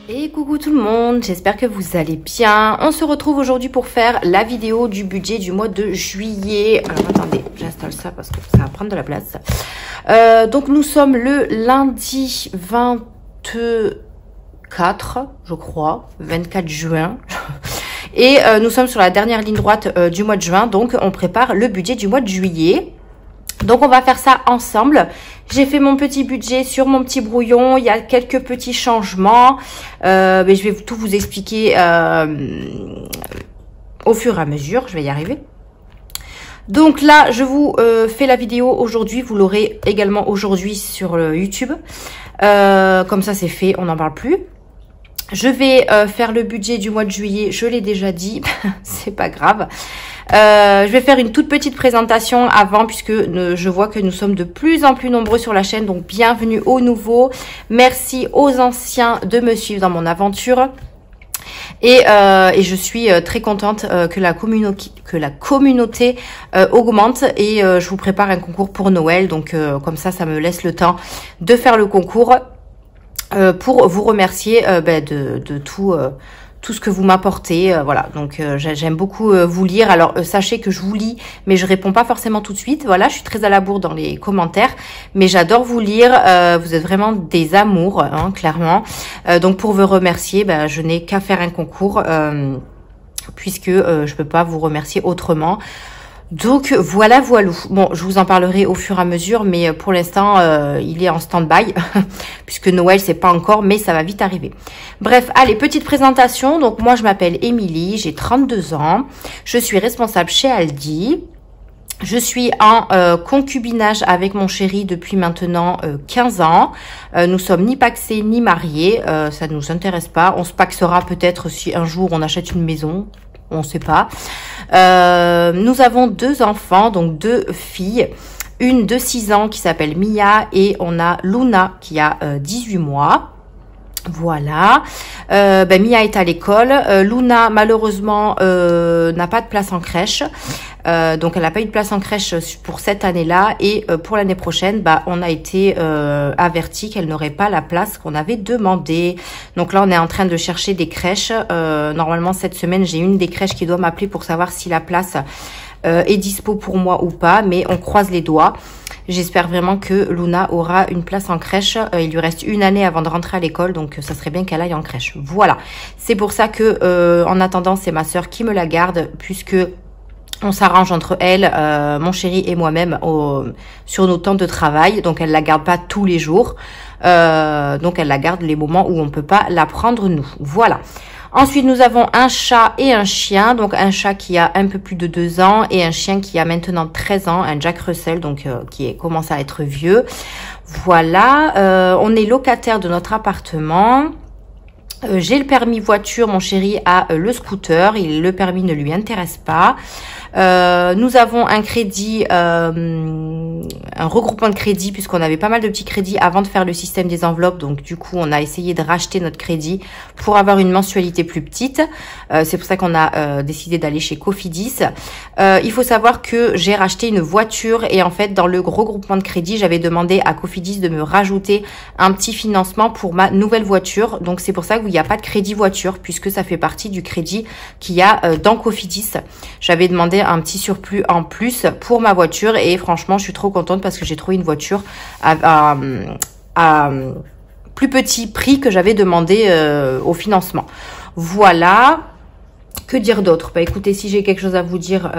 Et coucou tout le monde, j'espère que vous allez bien. On se retrouve aujourd'hui pour faire la vidéo du budget du mois de juillet. Alors attendez, j'installe ça parce que ça va prendre de la place. Donc nous sommes le lundi 24, je crois, 24 juin. Et nous sommes sur la dernière ligne droite du mois de juin, donc on prépare le budget du mois de juillet. Donc on va faire ça ensemble. J'ai fait mon petit budget sur mon petit brouillon. Il y a quelques petits changements. Mais je vais tout vous expliquer au fur et à mesure. Je vais y arriver. Donc là, je vous fais la vidéo aujourd'hui. Vous l'aurez également aujourd'hui sur YouTube. Comme ça, c'est fait. On n'en parle plus. Je vais faire le budget du mois de juillet. Je l'ai déjà dit. C'est pas grave. Je vais faire une toute petite présentation avant puisque je vois que nous sommes de plus en plus nombreux sur la chaîne. Donc bienvenue aux nouveaux. Merci aux anciens de me suivre dans mon aventure. Et je suis très contente que la communauté augmente. Et je vous prépare un concours pour Noël. Donc comme ça me laisse le temps de faire le concours pour vous remercier de tout ce que vous m'apportez, voilà. Donc j'aime beaucoup vous lire. Alors sachez que je vous lis, mais je réponds pas forcément tout de suite. Voilà, je suis très à la bourre dans les commentaires, mais j'adore vous lire. Vous êtes vraiment des amours, hein, clairement. Donc pour vous remercier, je n'ai qu'à faire un concours puisque je peux pas vous remercier autrement. Donc voilà. Bon, je vous en parlerai au fur et à mesure, mais pour l'instant, il est en stand-by, puisque Noël, c'est pas encore, mais ça va vite arriver. Bref, allez, petite présentation. Donc moi, je m'appelle Émilie, j'ai 32 ans. Je suis responsable chez Aldi. Je suis en concubinage avec mon chéri depuis maintenant 15 ans. Nous sommes ni pacsés ni mariés. Ça ne nous intéresse pas. On se pacsera peut-être si un jour on achète une maison. On ne sait pas. Nous avons 2 enfants, donc 2 filles. Une de 6 ans qui s'appelle Mia et on a Luna qui a 18 mois. Voilà. Mia est à l'école. Luna, malheureusement, n'a pas de place en crèche. Donc, elle n'a pas eu de place en crèche pour cette année-là. Et pour l'année prochaine, on a été averti qu'elle n'aurait pas la place qu'on avait demandé. Donc là, on est en train de chercher des crèches. Normalement, cette semaine, j'ai une des crèches qui doit m'appeler pour savoir si la place est dispo pour moi ou pas. Mais on croise les doigts. J'espère vraiment que Luna aura une place en crèche. Il lui reste une année avant de rentrer à l'école, donc ça serait bien qu'elle aille en crèche. Voilà. C'est pour ça que, en attendant, c'est ma sœur qui me la garde, puisque on s'arrange entre elle, mon chéri et moi-même sur nos temps de travail. Donc elle la garde pas tous les jours. Donc elle la garde les moments où on peut pas la prendre nous. Voilà. Ensuite, nous avons un chat et un chien. Donc, un chat qui a un peu plus de 2 ans et un chien qui a maintenant 13 ans, un Jack Russell, donc qui commence à être vieux. Voilà, on est locataire de notre appartement. J'ai le permis voiture, mon chéri a le scooter, le permis ne lui intéresse pas. Nous avons un crédit, un regroupement de crédit puisqu'on avait pas mal de petits crédits avant de faire le système des enveloppes. Donc du coup, on a essayé de racheter notre crédit pour avoir une mensualité plus petite. C'est pour ça qu'on a décidé d'aller chez Cofidis. Il faut savoir que j'ai racheté une voiture et en fait, dans le regroupement de crédit, j'avais demandé à Cofidis de me rajouter un petit financement pour ma nouvelle voiture. Donc c'est pour ça qu'il n'y a pas de crédit voiture puisque ça fait partie du crédit qu'il y a dans Cofidis. J'avais demandé un petit surplus en plus pour ma voiture et franchement je suis trop contente parce que j'ai trouvé une voiture à plus petit prix que j'avais demandé au financement. Voilà. Que dire d'autre? Écoutez, si j'ai quelque chose à vous dire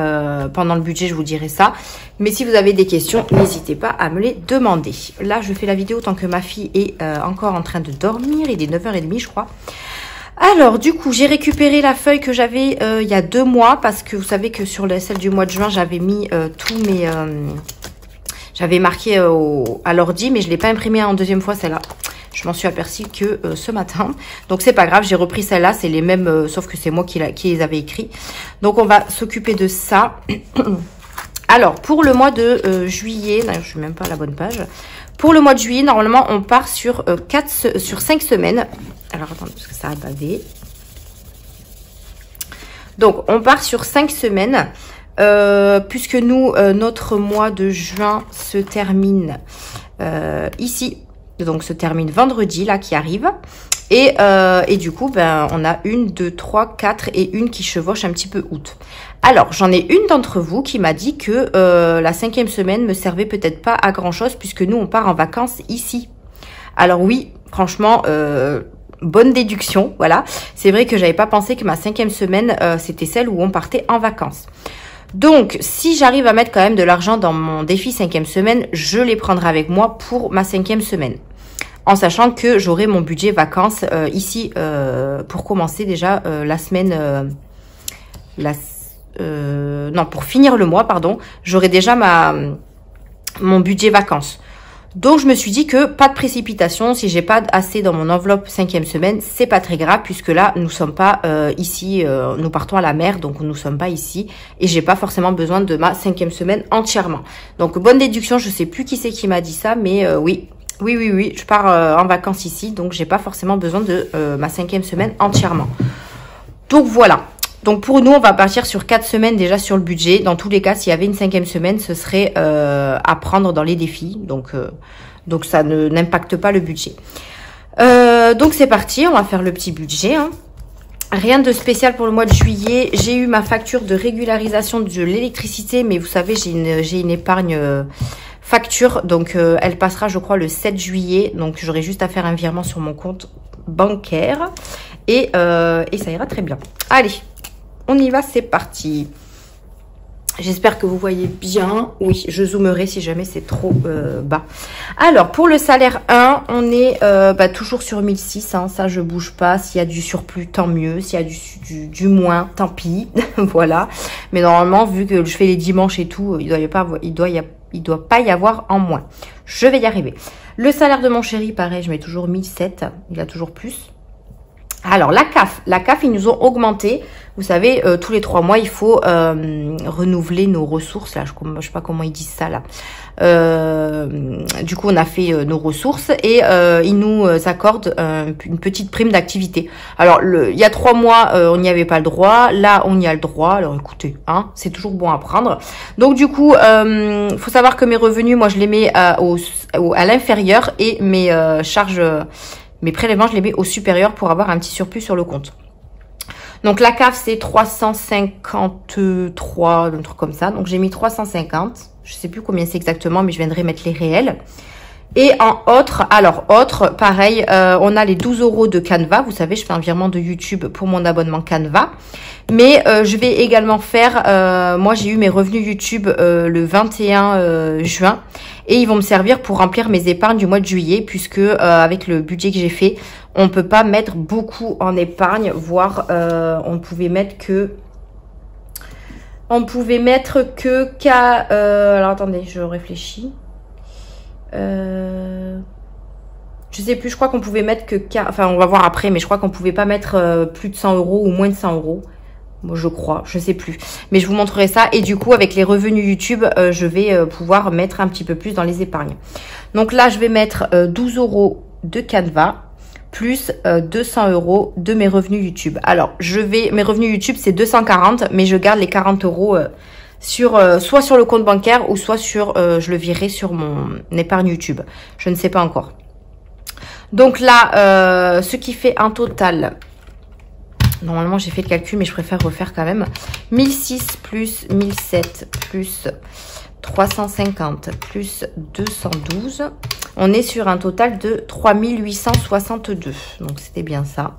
pendant le budget, je vous dirai ça. Mais si vous avez des questions, n'hésitez pas à me les demander. Là, je fais la vidéo tant que ma fille est encore en train de dormir. Il est 9h30, je crois. Alors, du coup, j'ai récupéré la feuille que j'avais il y a 2 mois parce que vous savez que sur celle du mois de juin, j'avais mis tous mes... j'avais marqué à l'ordi, mais je ne l'ai pas imprimée en deuxième fois, celle-là. Je m'en suis aperçue que ce matin. Donc, c'est pas grave, j'ai repris celle-là. C'est les mêmes, sauf que c'est moi qui les avais écrits. Donc, on va s'occuper de ça. Alors, pour le mois de juillet... Non, je ne suis même pas à la bonne page. Pour le mois de juillet, normalement, on part sur 5 semaines. Alors, attendez, parce que ça a bavé. Donc, on part sur 5 semaines. Puisque nous, notre mois de juin se termine ici. Donc, se termine vendredi, là, qui arrive. Et du coup, ben, on a 1, 2, 3, 4 et une qui chevauche un petit peu août. Alors, j'en ai une d'entre vous qui m'a dit que la 5e semaine me servait peut-être pas à grand-chose puisque nous, on part en vacances ici. Alors oui, franchement, bonne déduction, voilà. C'est vrai que j'avais pas pensé que ma 5e semaine, c'était celle où on partait en vacances. Donc, si j'arrive à mettre quand même de l'argent dans mon défi 5e semaine, je les prendrai avec moi pour ma 5e semaine. En sachant que j'aurai mon budget vacances ici pour commencer déjà la semaine... non, pour finir le mois, pardon, j'aurai déjà mon budget vacances. Donc, je me suis dit que pas de précipitation. Si j'ai pas assez dans mon enveloppe 5e semaine, c'est pas très grave puisque là, nous sommes pas ici. Nous partons à la mer, donc nous sommes pas ici. Et j'ai pas forcément besoin de ma 5e semaine entièrement. Donc, bonne déduction. Je sais plus qui c'est qui m'a dit ça, mais oui. Oui. Je pars en vacances ici, donc j'ai pas forcément besoin de ma 5e semaine entièrement. Donc, voilà. Donc pour nous, on va partir sur 4 semaines déjà sur le budget. Dans tous les cas, s'il y avait une 5e semaine, ce serait à prendre dans les défis. Donc ça n'impacte pas le budget. Donc c'est parti, on va faire le petit budget. Hein. Rien de spécial pour le mois de juillet. J'ai eu ma facture de régularisation de l'électricité, mais vous savez, j'ai une épargne facture. Donc elle passera, je crois, le 7 juillet. Donc j'aurai juste à faire un virement sur mon compte bancaire. Et ça ira très bien. Allez. On y va, c'est parti. J'espère que vous voyez bien. Oui, je zoomerai si jamais c'est trop bas. Alors, pour le salaire 1, on est toujours sur 1006. Hein, ça, je bouge pas. S'il y a du surplus, tant mieux. S'il y a du moins, tant pis. Voilà. Mais normalement, vu que je fais les dimanches et tout, il doit pas y avoir en moins. Je vais y arriver. Le salaire de mon chéri, pareil, je mets toujours 1007. Il a toujours plus. Alors, la CAF, ils nous ont augmenté. Vous savez, tous les 3 mois, il faut renouveler nos ressources. Là, je sais pas comment ils disent ça, là. Du coup, on a fait nos ressources et ils nous accordent une petite prime d'activité. Alors, il y a 3 mois, on n'y avait pas le droit. Là, on y a le droit. Alors, écoutez, hein, c'est toujours bon à prendre. Donc, du coup, faut savoir que mes revenus, moi, je les mets à l'inférieur et mes charges... mes prélèvements, je les mets au supérieur pour avoir un petit surplus sur le compte. Donc, la CAF, c'est 353, un truc comme ça. Donc, j'ai mis 350. Je sais plus combien c'est exactement, mais je viendrai mettre les réels. Et en autre, alors, autre, pareil, on a les 12 € de Canva. Vous savez, je fais un virement de YouTube pour mon abonnement Canva. Mais je vais également faire, moi, j'ai eu mes revenus YouTube le 21 juin. Et ils vont me servir pour remplir mes épargnes du mois de juillet, puisque avec le budget que j'ai fait, on peut pas mettre beaucoup en épargne, voire on pouvait mettre que... alors attendez, je réfléchis. Je sais plus, je crois qu'on pouvait mettre que... Enfin, on va voir après, mais je crois qu'on pouvait pas mettre plus de 100 € ou moins de 100 €. Moi, je crois, je sais plus. Mais je vous montrerai ça. Et du coup, avec les revenus YouTube, je vais pouvoir mettre un petit peu plus dans les épargnes. Donc là, je vais mettre 12 € de Canva plus 200 € de mes revenus YouTube. Alors, mes revenus YouTube, c'est 240, mais je garde les 40 € soit sur le compte bancaire ou soit je le virerai sur mon épargne YouTube. Je ne sais pas encore. Donc là, ce qui fait un total... Normalement, j'ai fait le calcul, mais je préfère refaire quand même. 1006 plus 1007 plus 350 plus 212. On est sur un total de 3862. Donc, c'était bien ça.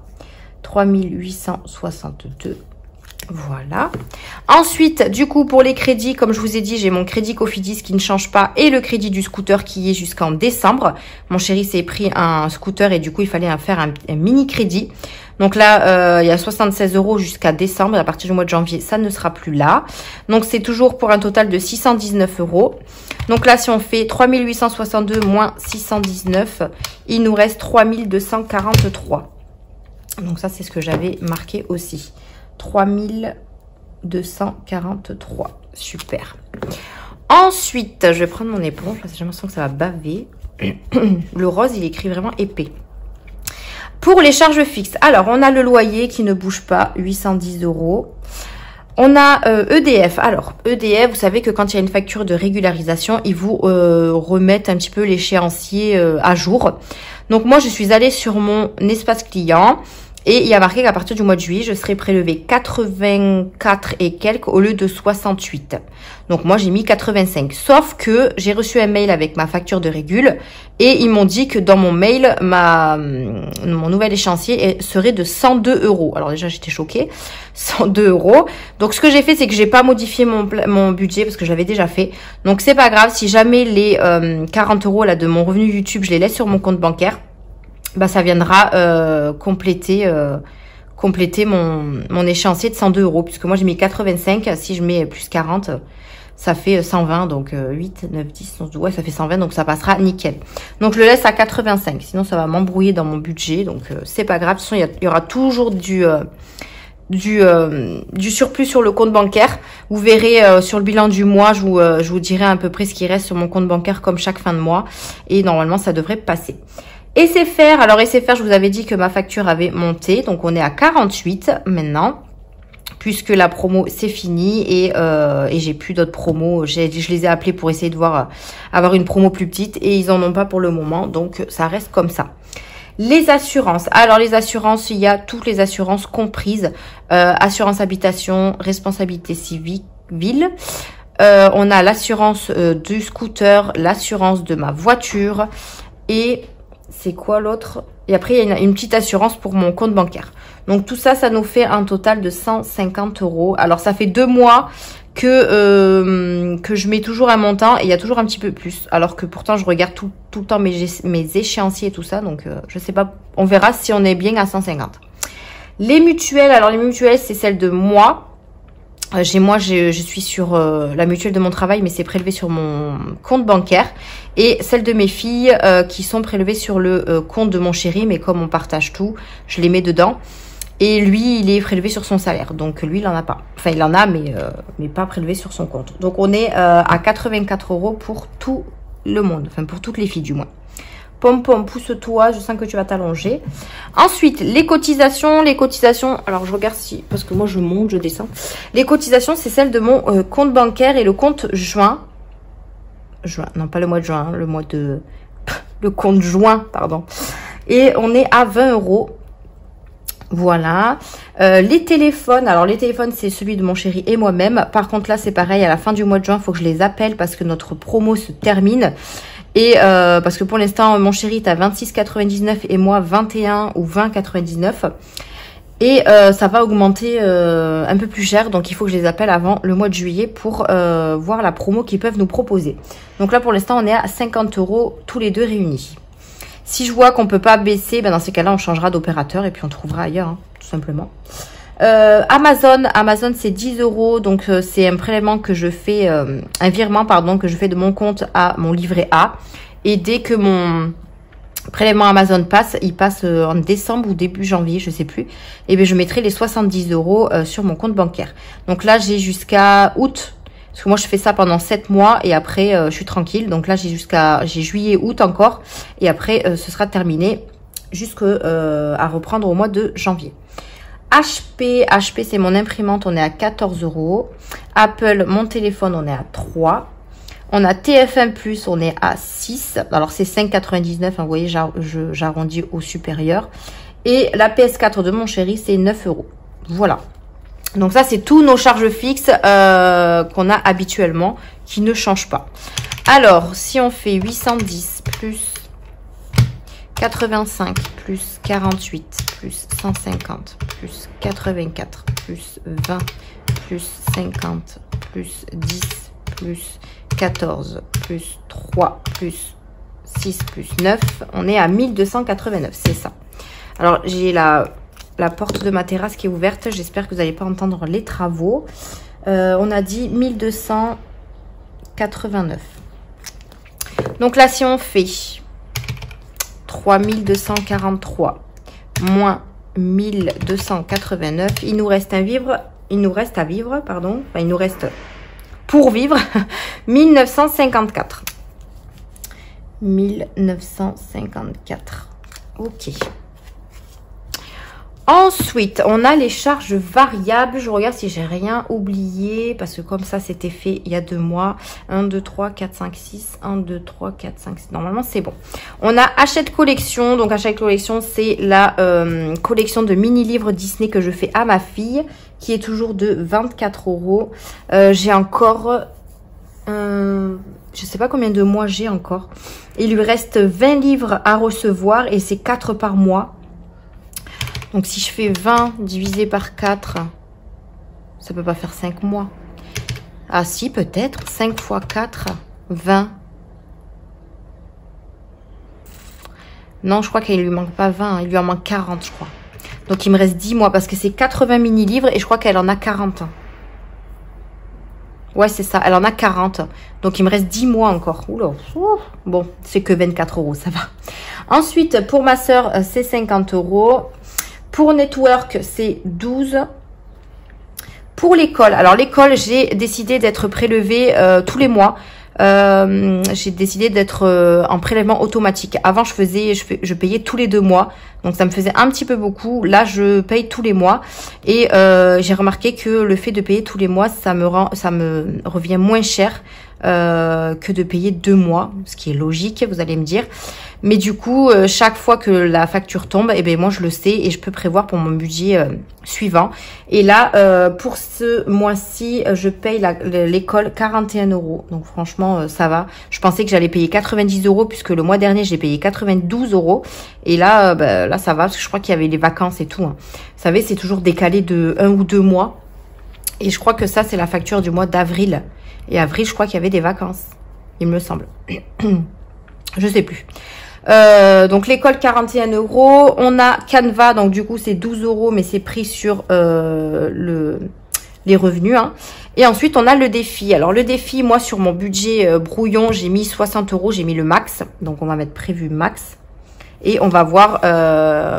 3862. Voilà. Ensuite, du coup, pour les crédits, comme je vous ai dit, j'ai mon crédit Cofidis qui ne change pas et le crédit du scooter qui est jusqu'en décembre. Mon chéri s'est pris un scooter et du coup, il fallait faire un mini crédit. Donc là, il y a 76 € jusqu'à décembre. Et à partir du mois de janvier, ça ne sera plus là. Donc, c'est toujours pour un total de 619 €. Donc là, si on fait 3862 moins 619, il nous reste 3243. Donc ça, c'est ce que j'avais marqué aussi. 3243. Super. Ensuite, je vais prendre mon éponge parce que j'ai l'impression que ça va baver. Le rose, il écrit vraiment épais. Pour les charges fixes, alors on a le loyer qui ne bouge pas, 810 €. On a EDF. Alors, EDF, vous savez que quand il y a une facture de régularisation, ils vous remettent un petit peu l'échéancier à jour. Donc, moi, je suis allée sur mon espace client et il y a marqué qu'à partir du mois de juillet, je serai prélevé 84 et quelques au lieu de 68. Donc, moi, j'ai mis 85. Sauf que j'ai reçu un mail avec ma facture de régule et ils m'ont dit que dans mon mail, mon nouvel échéancier serait de 102 €. Alors déjà, j'étais choquée. 102 €. Donc, ce que j'ai fait, c'est que j'ai pas modifié mon budget parce que je l'avais déjà fait. Donc, c'est pas grave. Si jamais les 40 € là de mon revenu YouTube, je les laisse sur mon compte bancaire, bah, ça viendra compléter mon échéancier de 102 €. Puisque moi, j'ai mis 85. Si je mets plus 40... ça fait 120, donc 8, 9, 10, 11, 12, ouais, ça fait 120, donc ça passera nickel. Donc, je le laisse à 85, sinon ça va m'embrouiller dans mon budget, donc c'est pas grave. De toute façon, il y aura toujours du surplus sur le compte bancaire. Vous verrez sur le bilan du mois, je vous dirai à peu près ce qui reste sur mon compte bancaire comme chaque fin de mois, et normalement, ça devrait passer. SFR, alors SFR, je vous avais dit que ma facture avait monté, donc on est à 48 maintenant. Puisque la promo c'est fini et j'ai plus d'autres promos. Je les ai appelés pour essayer de voir avoir une promo plus petite et ils en ont pas pour le moment, donc ça reste comme ça. Les assurances. Alors les assurances, il y a toutes les assurances comprises. Assurance habitation, responsabilité civile. On a l'assurance du scooter, l'assurance de ma voiture et c'est quoi l'autre? Et après, il y a une petite assurance pour mon compte bancaire. Donc, tout ça, ça nous fait un total de 150 €. Alors, ça fait 2 mois que je mets toujours un montant et il y a toujours un petit peu plus. Alors que pourtant, je regarde tout le temps mes échéanciers et tout ça. Donc, je sais pas. On verra si on est bien à 150. Les mutuelles. Alors, les mutuelles, c'est celle de moi. Je suis sur la mutuelle de mon travail, mais c'est prélevé sur mon compte bancaire. Et celle de mes filles qui sont prélevées sur le compte de mon chéri, mais comme on partage tout, je les mets dedans. Et lui, il est prélevé sur son salaire. Donc lui, il en a pas. Enfin, il en a, mais pas prélevé sur son compte. Donc on est à 84 € pour tout le monde. Enfin, pour toutes les filles du moins. Pom pom, pousse-toi, je sens que tu vas t'allonger. Ensuite, les cotisations. Alors, je regarde si... Parce que moi, je monte, je descends. Les cotisations, c'est celle de mon compte bancaire et le compte juin. Non, pas le mois de juin, le mois de... Le compte juin, pardon. Et on est à 20 €. Voilà. Les téléphones. Alors, les téléphones, c'est celui de mon chéri et moi-même. Par contre, là, c'est pareil. À la fin du mois de juin, il faut que je les appelle parce que notre promo se termine. Et parce que pour l'instant, mon chéri est à 26,99 et moi 21 ou 20,99. Et ça va augmenter un peu plus cher. Donc, il faut que je les appelle avant le mois de juillet pour voir la promo qu'ils peuvent nous proposer. Donc là, pour l'instant, on est à 50 € tous les deux réunis. Si je vois qu'on peut pas baisser, ben dans ces cas-là, on changera d'opérateur et puis on trouvera ailleurs, hein, tout simplement. Amazon c'est 10 €, donc c'est un prélèvement que je fais, un virement pardon que je fais de mon compte à mon livret A. Et dès que mon prélèvement Amazon passe, il passe en décembre ou début janvier, je sais plus. Et bien je mettrai les 70 € sur mon compte bancaire. Donc là j'ai jusqu'à août. Parce que moi, je fais ça pendant 7 mois et après, je suis tranquille. Donc là, j'ai juillet, août encore. Et après, ce sera terminé jusqu'à reprendre au mois de janvier. HP, c'est mon imprimante. On est à 14 €. Apple, mon téléphone, on est à 3. On a TF1+, on est à 6. Alors, c'est 5,99. Hein, vous voyez, j'arrondis au supérieur. Et la PS4 de mon chéri, c'est 9 €. Voilà. Donc ça, c'est tous nos charges fixes qu'on a habituellement, qui ne changent pas. Alors, si on fait 810 plus 85 plus 48 plus 150 plus 84 plus 20 plus 50 plus 10 plus 14 plus 3 plus 6 plus 9, on est à 1289, c'est ça. Alors, j'ai la porte de ma terrasse qui est ouverte. J'espère que vous n'allez pas entendre les travaux. On a dit 1289. Donc là, si on fait 3243 moins 1289, il nous reste à vivre, pardon. Enfin, il nous reste pour vivre 1954. 1954. Ok. Ensuite, on a les charges variables. Je regarde si j'ai rien oublié. Parce que comme ça, c'était fait il y a 2 mois. 1, 2, 3, 4, 5, 6. 1, 2, 3, 4, 5, 6. Normalement, c'est bon. On a Hachette Collection. Donc, Hachette Collection, c'est la collection de mini-livres Disney que je fais à ma fille. Qui est toujours de 24 €. J'ai encore... je sais pas combien de mois j'ai encore. Il lui reste 20 livres à recevoir. Et c'est 4 par mois. Donc, si je fais 20 divisé par 4, ça peut pas faire 5 mois. Ah si, peut-être. 5 fois 4, 20. Non, je crois qu'il lui manque pas 20. Il lui en manque 40, je crois. Donc, il me reste 10 mois parce que c'est 80 mini-livres et je crois qu'elle en a 40. Ouais, c'est ça. Elle en a 40. Donc, il me reste 10 mois encore. Oula. Bon, c'est que 24 €, ça va. Ensuite, pour ma soeur, c'est 50 €. Pour Network, c'est 12. Pour l'école, alors l'école, j'ai décidé d'être prélevée tous les mois. J'ai décidé d'être en prélèvement automatique. Avant, je payais tous les 2 mois. Donc, ça me faisait un petit peu beaucoup. Là, je paye tous les mois. Et j'ai remarqué que le fait de payer tous les mois, ça me revient moins cher que de payer 2 mois. Ce qui est logique, vous allez me dire. Mais du coup, chaque fois que la facture tombe, eh ben moi je le sais et je peux prévoir pour mon budget suivant. Et là, pour ce mois-ci, je paye l'école 41 €. Donc franchement, ça va. Je pensais que j'allais payer 90 € puisque le mois dernier, j'ai payé 92 €. Et là, là ça va parce que je crois qu'il y avait les vacances et tout. Hein. Vous savez, c'est toujours décalé de 1 ou 2 mois. Et je crois que ça, c'est la facture du mois d'avril. Et avril, je crois qu'il y avait des vacances. Il me semble. Je sais plus. Donc l'école 41 €. On a Canva, donc du coup c'est 12 €, mais c'est pris sur les revenus. Hein. Et ensuite on a le défi. Alors le défi, moi sur mon budget brouillon, j'ai mis 60 €, j'ai mis le max. Donc on va mettre prévu max. Et on va voir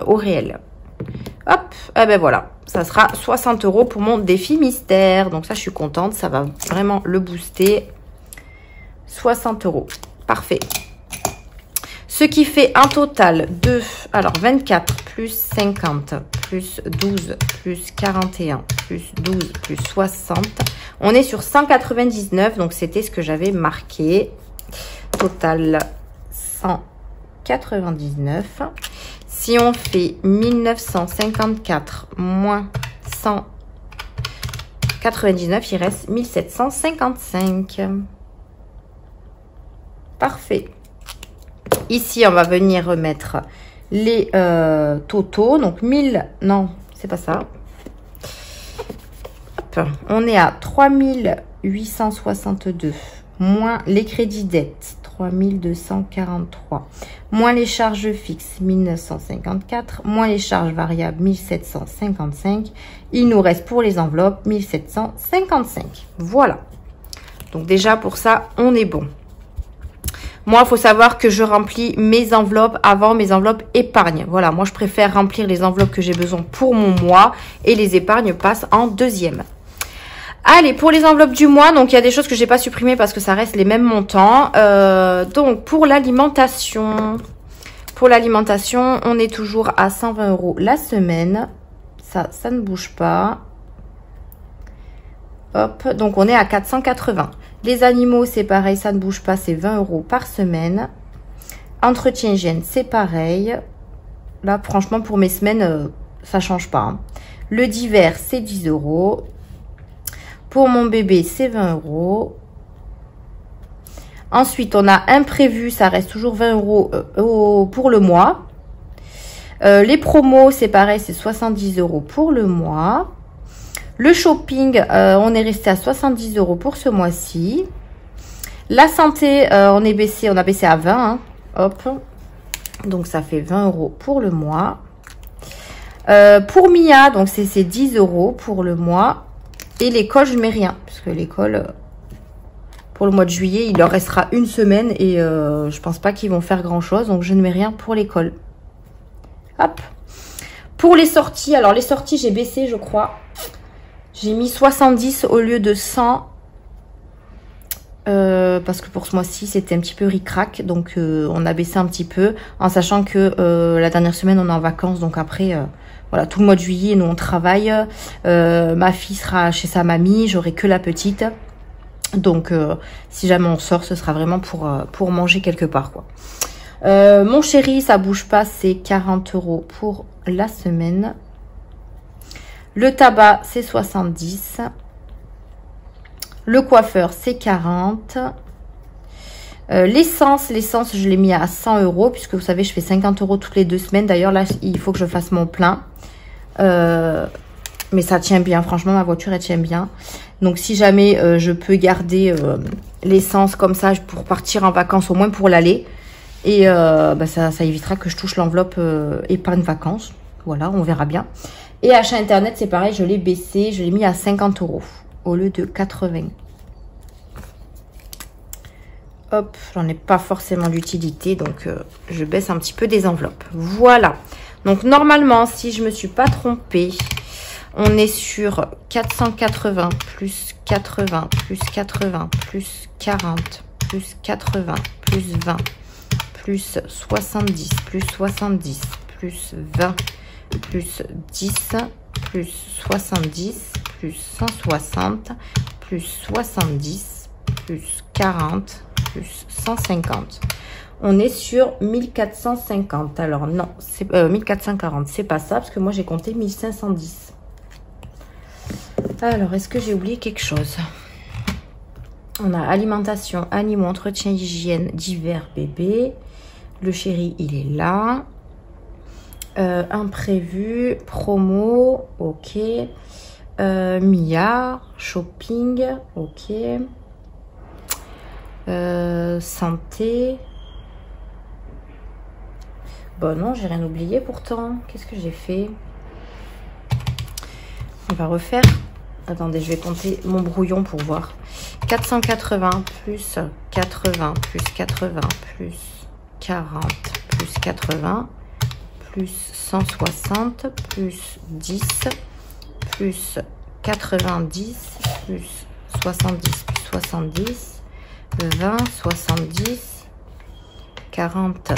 au réel. Hop, et ben voilà. Ça sera 60 € pour mon défi mystère. Donc ça je suis contente, ça va vraiment le booster. 60 €. Parfait. Ce qui fait un total de, alors 24 plus 50 plus 12 plus 41 plus 12 plus 60. On est sur 199, donc c'était ce que j'avais marqué. Total 199. Si on fait 1954 moins 199, il reste 1755. Parfait. Ici, on va venir remettre les totaux. Donc, 1000... Non, c'est pas ça. Hop, on est à 3862. Moins les crédits dettes. 3243. Moins les charges fixes. 1954. Moins les charges variables. 1755. Il nous reste pour les enveloppes. 1755. Voilà. Donc, déjà, pour ça, on est bon. Moi, il faut savoir que je remplis mes enveloppes avant mes enveloppes épargne. Voilà, moi, je préfère remplir les enveloppes que j'ai besoin pour mon mois et les épargnes passent en deuxième. Allez, pour les enveloppes du mois, donc il y a des choses que j'ai pas supprimées parce que ça reste les mêmes montants. Donc, pour l'alimentation, on est toujours à 120 € la semaine. Ça ne bouge pas. Hop, donc on est à 480. Les animaux, c'est pareil, ça ne bouge pas, c'est 20 € par semaine. Entretien hygiène, c'est pareil. Là, franchement, pour mes semaines, ça change pas. Hein. Le divers, c'est 10 €. Pour mon bébé, c'est 20 €. Ensuite, on a imprévu, ça reste toujours 20 € pour le mois. Les promos, c'est pareil, c'est 70 € pour le mois. Le shopping, on est resté à 70 € pour ce mois-ci. La santé, on a baissé à 20. Hein. Hop. Donc, ça fait 20 € pour le mois. Pour Mia, donc c'est 10 € pour le mois. Et l'école, je ne mets rien. Parce que l'école, pour le mois de juillet, il leur restera une semaine. Et je pense pas qu'ils vont faire grand-chose. Donc, je ne mets rien pour l'école. Hop. Pour les sorties, alors les sorties, j'ai baissé, je crois. J'ai mis 70 au lieu de 100. parce que pour ce mois-ci c'était un petit peu ric-rac, donc on a baissé un petit peu en sachant que la dernière semaine on est en vacances, donc après voilà, tout le mois de juillet nous on travaille, ma fille sera chez sa mamie, j'aurai que la petite, donc si jamais on sort ce sera vraiment pour manger quelque part quoi. Mon chéri, ça bouge pas, c'est 40 € pour la semaine. Le tabac c'est 70. Le coiffeur, c'est 40. L'essence, je l'ai mis à 100 €, puisque vous savez, je fais 50 € toutes les 2 semaines. D'ailleurs, là, il faut que je fasse mon plein. Mais ça tient bien, franchement, ma voiture, elle tient bien. Donc, si jamais je peux garder l'essence comme ça pour partir en vacances, au moins pour l'aller. Et ça évitera que je touche l'enveloppe épargne vacances. Voilà, on verra bien. Et achat internet, c'est pareil, je l'ai baissé, je l'ai mis à 50 € au lieu de 80. Hop, j'en ai pas forcément d'utilité, donc je baisse un petit peu des enveloppes. Voilà. Donc normalement, si je me suis pas trompée, on est sur 480 plus 80 plus 80 plus 40 plus 80 plus 20 plus 70 plus 70 plus 20 plus 10 plus 70 plus 160 plus 70 plus 40 plus 150. On est sur 1450. Alors non, c'est 1440, c'est pas ça parce que moi j'ai compté 1510. Alors, est-ce que j'ai oublié quelque chose? On a alimentation, animaux, entretien, hygiène, divers, bébé. Le chéri, il est là. Imprévu, promo, ok. Mia, shopping, ok. Santé. Bon, non, j'ai rien oublié pourtant. Qu'est-ce que j'ai fait? On va refaire. Attendez, je vais compter mon brouillon pour voir. 480 plus 80 plus 80 plus 40 plus 80 plus 160 plus 10 plus 90 plus 70 plus 70 20 70 40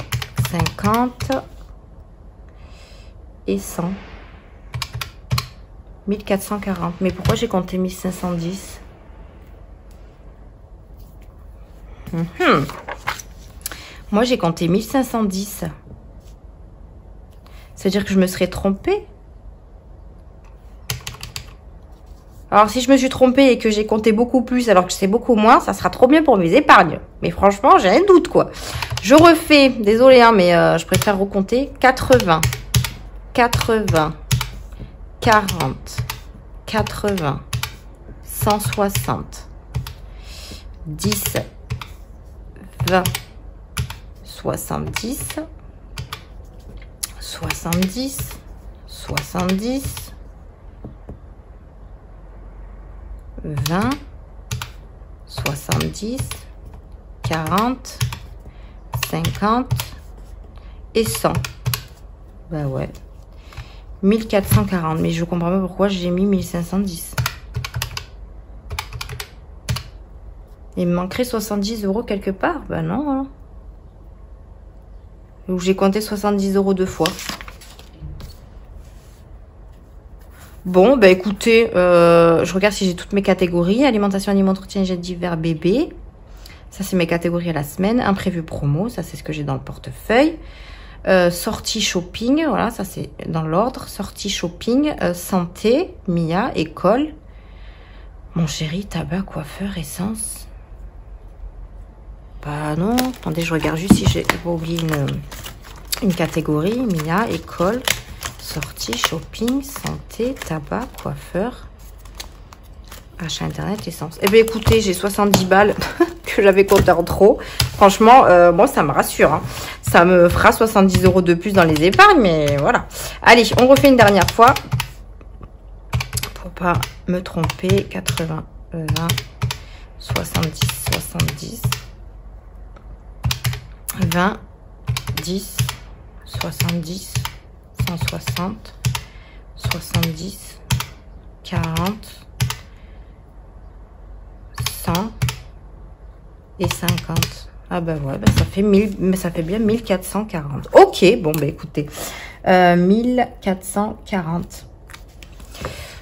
50 et 100. 1440. Mais pourquoi j'ai compté 1510? Moi, j'ai compté 1510. C'est-à-dire que je me serais trompée. Alors, si je me suis trompée et que j'ai compté beaucoup plus alors que c'est beaucoup moins, ça sera trop bien pour mes épargnes. Mais franchement, j'ai un doute, quoi. Je refais. Désolée, hein, mais je préfère recompter. 80. 80. 40, 80, 160, 10, 20, 70, 70, 70, 20, 70, 40, 50 et 100. Bah ouais. 1440, mais je comprends pas pourquoi j'ai mis 1510. Il me manquerait 70 € quelque part. Ben non. Hein. Ou j'ai compté 70 € deux fois. Bon, bah écoutez, je regarde si j'ai toutes mes catégories. Alimentation, aliments, entretien, hygiène, divers, bébé. Ça, c'est mes catégories à la semaine. Imprévu promo, ça, c'est ce que j'ai dans le portefeuille. Sortie shopping, voilà, ça c'est dans l'ordre. Sortie shopping, santé, Mia, école. Mon chéri, tabac, coiffeur, essence. Bah non, attendez, je regarde juste si j'ai pas oublié une catégorie. Mia, école, sortie, shopping, santé, tabac, coiffeur. Achat internet, essence. Eh bien écoutez, j'ai 70 balles que j'avais compté en trop. Franchement, moi ça me rassure. Hein. Ça me fera 70 € de plus dans les épargnes, mais voilà. Allez, on refait une dernière fois. Pour pas me tromper. 80, 20, 70, 70. 20, 10, 70, 160, 70, 40, 100, et 50. Ah bah ouais, bah ça fait 1000, mais ça fait bien 1440. Ok, bon bah écoutez, 1440.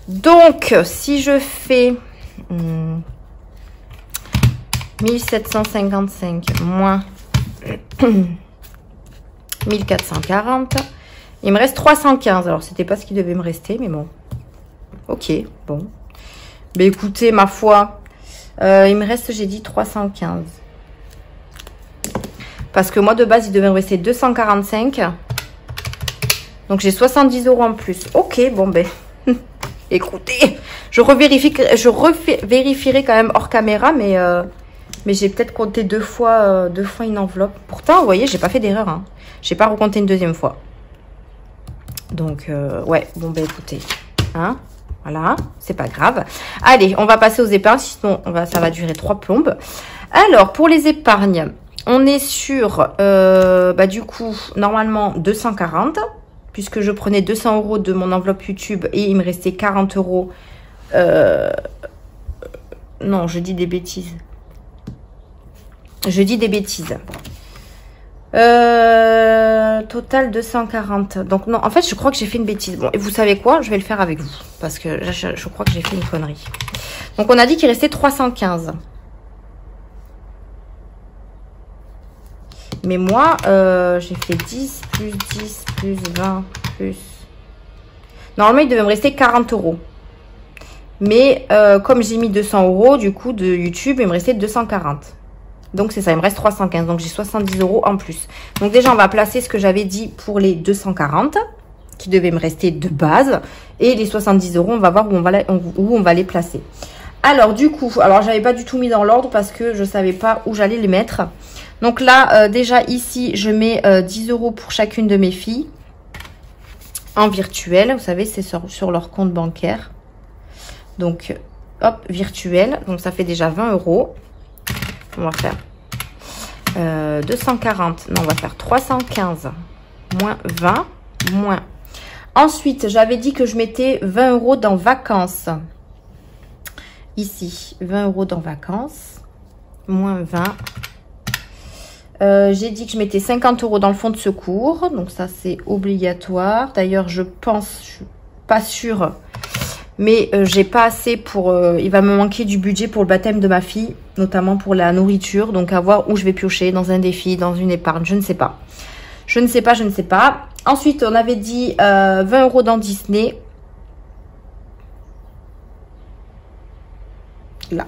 Donc, si je fais 1755 moins 1440, il me reste 315. Alors, c'était pas ce qui devait me rester, mais bon. Ok, bon. Mais écoutez, ma foi, il me reste, j'ai dit 315. Parce que moi, de base, il devait me rester 245. Donc, j'ai 70 € en plus. Ok, bon, ben, écoutez, je revérifierai quand même hors caméra, mais j'ai peut-être compté deux fois une enveloppe. Pourtant, vous voyez, j'ai pas fait d'erreur. Hein. J'ai pas recompté une deuxième fois. Donc, ouais, bon, ben, écoutez, hein. Voilà, c'est pas grave. Allez, on va passer aux épargnes, sinon ça va durer 3 plombes. Alors, pour les épargnes, on est sur, du coup, normalement 240, puisque je prenais 200 € de mon enveloppe YouTube et il me restait 40 €. Non, je dis des bêtises. Je dis des bêtises. Total 240. Donc non, en fait, je crois que j'ai fait une bêtise. Bon, et vous savez quoi? Je vais le faire avec vous. Parce que je crois que j'ai fait une connerie. Donc, on a dit qu'il restait 315. Mais moi, j'ai fait 10, plus 10, plus 20, plus... Normalement, il devait me rester 40 €. Mais comme j'ai mis 200 € du coup de YouTube, il me restait 240. Donc, c'est ça, il me reste 315. Donc, j'ai 70 € en plus. Donc, déjà, on va placer ce que j'avais dit pour les 240 qui devaient me rester de base. Et les 70 €, on va voir où on va les placer. Alors, du coup, j'avais pas du tout mis dans l'ordre parce que je savais pas où j'allais les mettre. Donc là, déjà ici, je mets 10 € pour chacune de mes filles en virtuel. Vous savez, c'est sur leur compte bancaire. Donc, hop, virtuel. Donc, ça fait déjà 20 €. On va faire 240. Non, on va faire 315 moins 20 moins. Ensuite, j'avais dit que je mettais 20 € dans vacances. Ici, 20 € dans vacances. Moins 20. J'ai dit que je mettais 50 € dans le fonds de secours. Donc ça, c'est obligatoire. D'ailleurs, je pense, je suis pas sûre, mais j'ai pas assez pour... il va me manquer du budget pour le baptême de ma fille, notamment pour la nourriture. Donc à voir où je vais piocher, dans un défi, dans une épargne, je ne sais pas. Je ne sais pas, je ne sais pas. Ensuite, on avait dit 20 € dans Disney. Là.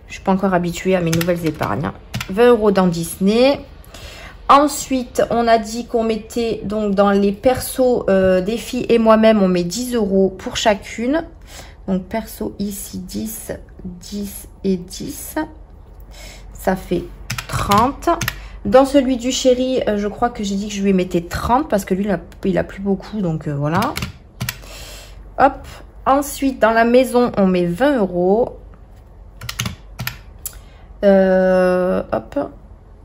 Je suis pas encore habituée à mes nouvelles épargnes. 20 € dans Disney. Ensuite, on a dit qu'on mettait donc dans les persos des filles et moi-même, on met 10 € pour chacune. Donc, perso ici, 10, 10 et 10. Ça fait 30. Dans celui du chéri, je crois que j'ai dit que je lui mettais 30 parce que lui, il a plus beaucoup. Donc, voilà. Hop. Ensuite, dans la maison, on met 20 €. Hop.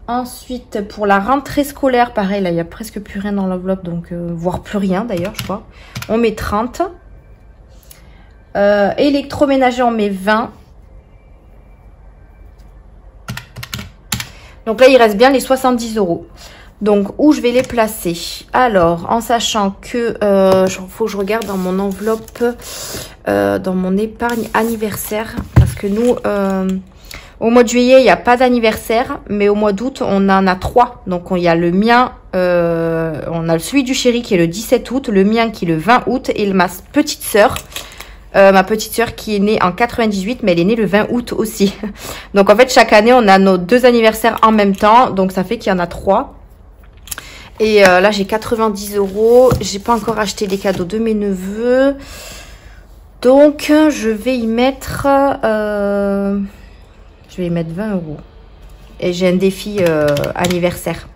Ensuite, pour la rentrée scolaire, pareil, là, il n'y a presque plus rien dans l'enveloppe, donc, voire plus rien d'ailleurs, je crois. On met 30. Électroménager, on met 20. Donc là, il reste bien les 70 €. Donc, où je vais les placer? Alors, en sachant que, faut que je regarde dans mon enveloppe, dans mon épargne anniversaire, parce que nous... au mois de juillet, il n'y a pas d'anniversaire, mais au mois d'août, on en a 3. Donc, il y a le mien, on a celui du chéri qui est le 17 août, le mien qui est le 20 août et ma petite sœur qui est née en 98, mais elle est née le 20 août aussi. Donc, en fait, chaque année, on a nos 2 anniversaires en même temps. Donc, ça fait qu'il y en a 3. Et là, j'ai 90 €. J'ai pas encore acheté les cadeaux de mes neveux. Donc, je vais y mettre... je vais y mettre 20 €. Et j'ai un défi anniversaire.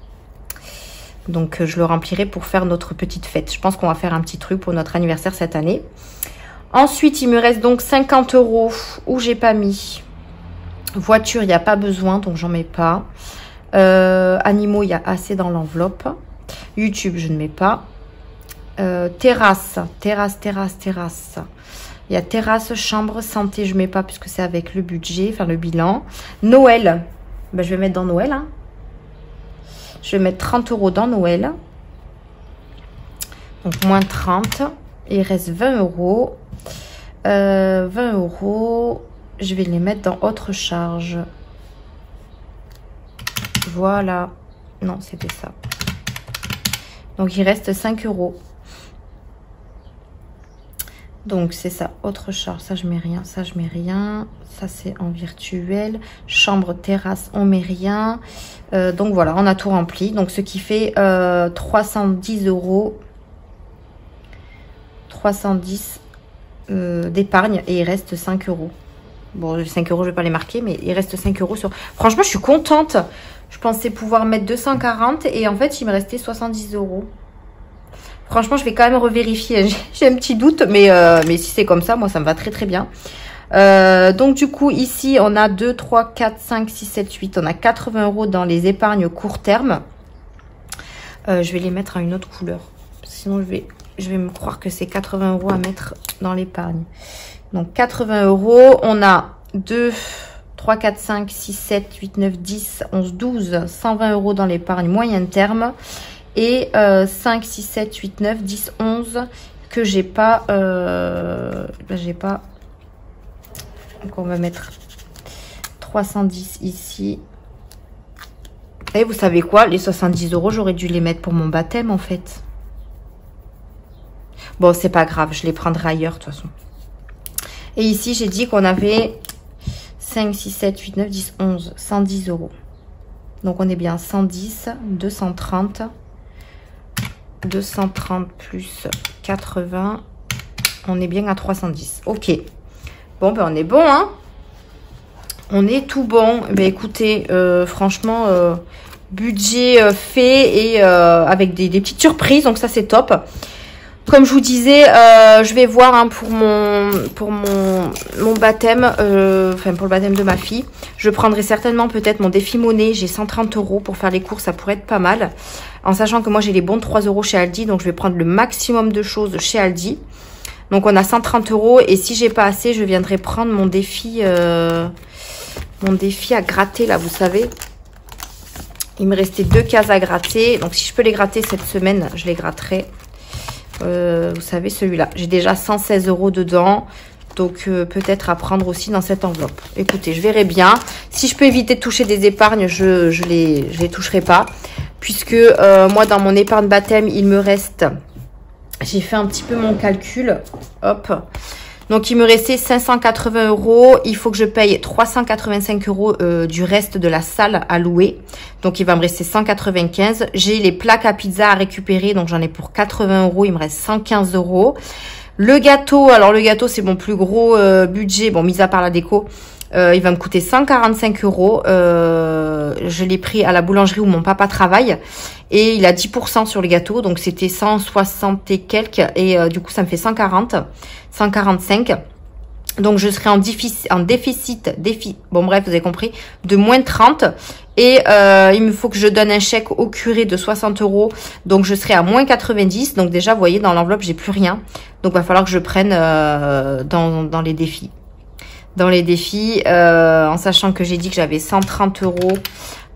Donc, je le remplirai pour faire notre petite fête. Je pense qu'on va faire un petit truc pour notre anniversaire cette année. Ensuite, il me reste donc 50 € où j'ai pas mis. Voiture, il n'y a pas besoin, donc j'en mets pas. Animaux, il y a assez dans l'enveloppe. YouTube, je ne mets pas. Terrasse. Il y a terrasse, chambre, santé, je mets pas puisque c'est avec le budget, enfin le bilan. Noël, ben, je vais mettre dans Noël. Hein. Je vais mettre 30 € dans Noël. Donc moins 30. Il reste 20 €. 20 €. Je vais les mettre dans autre charge. Voilà. Non, c'était ça. Donc il reste 5 €. Donc c'est ça, autre charge, ça je mets rien, ça je mets rien, ça c'est en virtuel, chambre, terrasse, on met rien. Donc voilà, on a tout rempli, donc ce qui fait 310 €, 310 d'épargne et il reste 5 €. Bon, 5 € je vais pas les marquer, mais il reste 5 € sur... Franchement, je suis contente, je pensais pouvoir mettre 240 et en fait il me restait 70 €. Franchement, je vais quand même revérifier. J'ai un petit doute, mais si c'est comme ça, moi, ça me va très, très bien. Donc, du coup, ici, on a 2, 3, 4, 5, 6, 7, 8. On a 80 € dans les épargnes court terme. Je vais les mettre à une autre couleur. Sinon, je vais me croire que c'est 80 € à mettre dans l'épargne. Donc, 80 €. On a 2, 3, 4, 5, 6, 7, 8, 9, 10, 11, 12. 120 € dans l'épargne moyen terme. Et 5, 6, 7, 8, 9, 10, 11 que j'ai pas. J'ai pas. Donc on va mettre 310 ici. Et vous savez quoi? Les 70 €, j'aurais dû les mettre pour mon baptême en fait. Bon, c'est pas grave, je les prendrai ailleurs de toute façon. Et ici, j'ai dit qu'on avait 5, 6, 7, 8, 9, 10, 11, 110 €. Donc on est bien 110, 230. 230 plus 80, on est bien à 310. Ok. Bon, ben on est bon, hein. On est tout bon. Ben écoutez, franchement, budget fait et avec des petites surprises, donc ça c'est top. Comme je vous disais, je vais voir hein, pour mon baptême, enfin pour le baptême de ma fille. Je prendrai certainement peut-être mon défi monnaie. J'ai 130 € pour faire les courses, ça pourrait être pas mal. En sachant que moi j'ai les bons 3 € chez Aldi, donc je vais prendre le maximum de choses chez Aldi. Donc on a 130 € et si j'ai pas assez, je viendrai prendre mon défi à gratter là, vous savez. Il me restait 2 cases à gratter, donc si je peux les gratter cette semaine, je les gratterai. Vous savez celui-là, j'ai déjà 116 € dedans, donc peut-être à prendre aussi dans cette enveloppe. Écoutez, je verrai bien. Si je peux éviter de toucher des épargnes, je les toucherai pas, puisque moi dans mon épargne baptême, il me reste, j'ai fait un petit peu mon calcul, hop. Donc, il me restait 580 €. Il faut que je paye 385 € du reste de la salle à louer. Donc, il va me rester 195. J'ai les plaques à pizza à récupérer. Donc, j'en ai pour 80 €. Il me reste 115 €. Le gâteau, alors le gâteau, c'est mon plus gros budget. Bon, mis à part la déco, il va me coûter 145 €. Je l'ai pris à la boulangerie où mon papa travaille. Et il a 10% sur le gâteau. Donc, c'était 160 et quelques. Et du coup, ça me fait 145. Donc, je serai en déficit, bon bref, vous avez compris, de moins 30. Et il me faut que je donne un chèque au curé de 60 €. Donc, je serai à moins 90. Donc, déjà, vous voyez, dans l'enveloppe, j'ai plus rien. Donc, il va falloir que je prenne dans les défis. Dans les défis, en sachant que j'ai dit que j'avais 130 €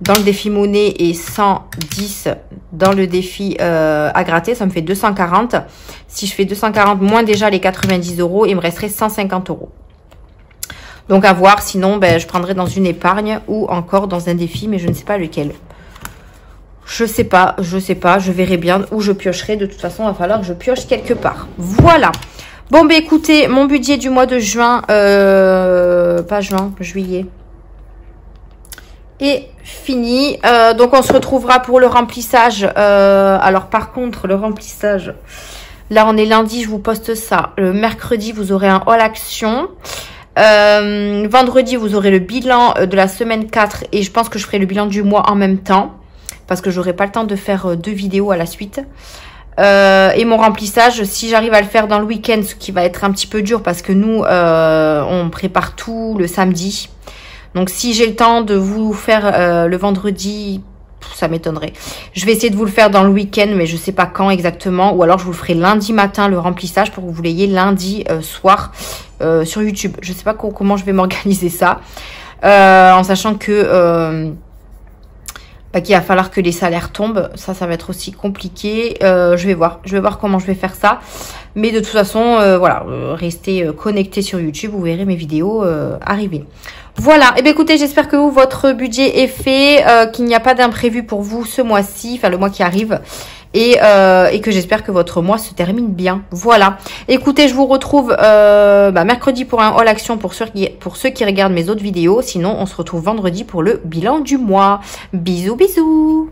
dans le défi monnaie et 110 dans le défi à gratter, ça me fait 240. Si je fais 240 moins déjà les 90 €, il me resterait 150 €. Donc à voir, sinon ben, je prendrai dans une épargne ou encore dans un défi, mais je ne sais pas lequel. Je sais pas, je verrai bien où je piocherai. De toute façon, il va falloir que je pioche quelque part. Voilà. Bon, ben écoutez, mon budget du mois de juin, pas juin, juillet, est fini. Donc, on se retrouvera pour le remplissage. Alors, par contre, le remplissage, là, on est lundi, je vous poste ça. Le mercredi, vous aurez un haul action. Vendredi, vous aurez le bilan de la semaine 4 et je pense que je ferai le bilan du mois en même temps parce que j'aurai pas le temps de faire 2 vidéos à la suite. Et mon remplissage, si j'arrive à le faire dans le week-end, ce qui va être un petit peu dur parce que nous, on prépare tout le samedi. Donc, si j'ai le temps de vous faire le vendredi, ça m'étonnerait. Je vais essayer de vous le faire dans le week-end, mais je sais pas quand exactement. Ou alors je vous le ferai lundi matin, le remplissage, pour que vous l'ayez lundi soir sur YouTube. Je sais pas comment je vais m'organiser ça. En sachant que qu'il va falloir que les salaires tombent. Ça va être aussi compliqué. Je vais voir comment je vais faire ça. Mais de toute façon, voilà, restez connectés sur YouTube. Vous verrez mes vidéos arriver. Voilà. Et bien écoutez, j'espère que vous, votre budget est fait, qu'il n'y a pas d'imprévu pour vous ce mois-ci, enfin le mois qui arrive. Et que j'espère que votre mois se termine bien. Voilà. Écoutez, je vous retrouve mercredi pour un haul action pour ceux qui regardent mes autres vidéos. Sinon, on se retrouve vendredi pour le bilan du mois. Bisous, bisous.